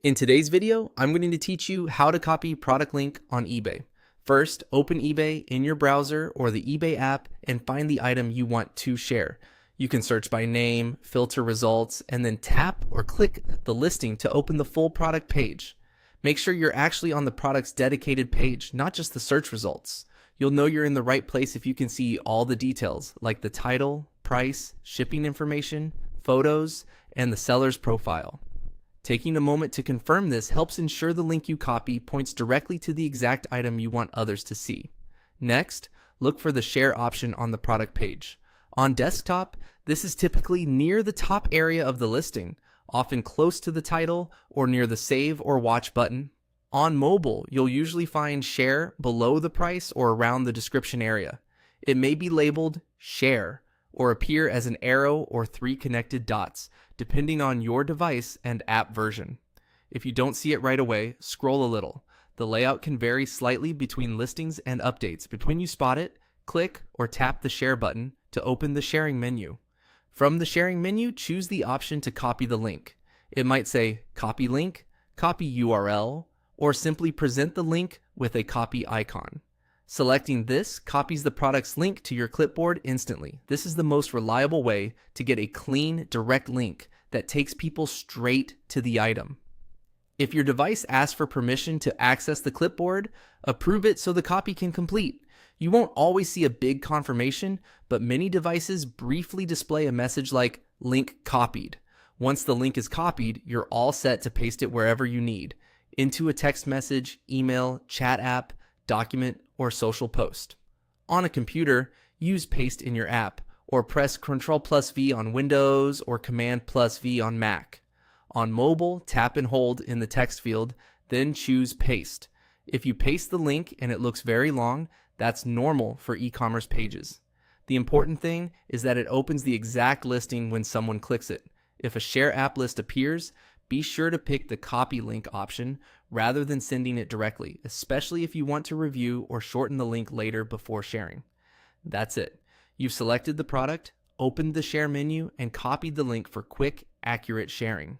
In today's video, I'm going to teach you how to copy product link on eBay. First, open eBay in your browser or the eBay app and find the item you want to share. You can search by name, filter results, and then tap or click the listing to open the full product page. Make sure you're actually on the product's dedicated page, not just the search results. You'll know you're in the right place if you can see all the details, like the title, price, shipping information, photos, and the seller's profile. Taking a moment to confirm this helps ensure the link you copy points directly to the exact item you want others to see. Next, look for the share option on the product page. On desktop, this is typically near the top area of the listing, often close to the title or near the save or watch button. On mobile, you'll usually find share below the price or around the description area. It may be labeled share or appear as an arrow or 3 connected dots, depending on your device and app version. If you don't see it right away, scroll a little. The layout can vary slightly between listings and updates, but when you spot it, click or tap the share button to open the sharing menu. From the sharing menu, choose the option to copy the link. It might say copy link, copy URL, or simply present the link with a copy icon. Selecting this copies the product's link to your clipboard instantly. This is the most reliable way to get a clean, direct link that takes people straight to the item. If your device asks for permission to access the clipboard, approve it so the copy can complete. You won't always see a big confirmation, but many devices briefly display a message like link copied. Once the link is copied, you're all set to paste it wherever you need, into a text message, email, chat app, document, or social post. On a computer, use paste in your app, or press Ctrl+V on Windows or Command+V on Mac. On mobile, tap and hold in the text field, then choose paste. If you paste the link and it looks very long, that's normal for e-commerce pages. The important thing is that it opens the exact listing when someone clicks it. If a share app list appears, be sure to pick the copy link option rather than sending it directly, especially if you want to review or shorten the link later before sharing. That's it. You've selected the product, opened the share menu, and copied the link for quick, accurate sharing.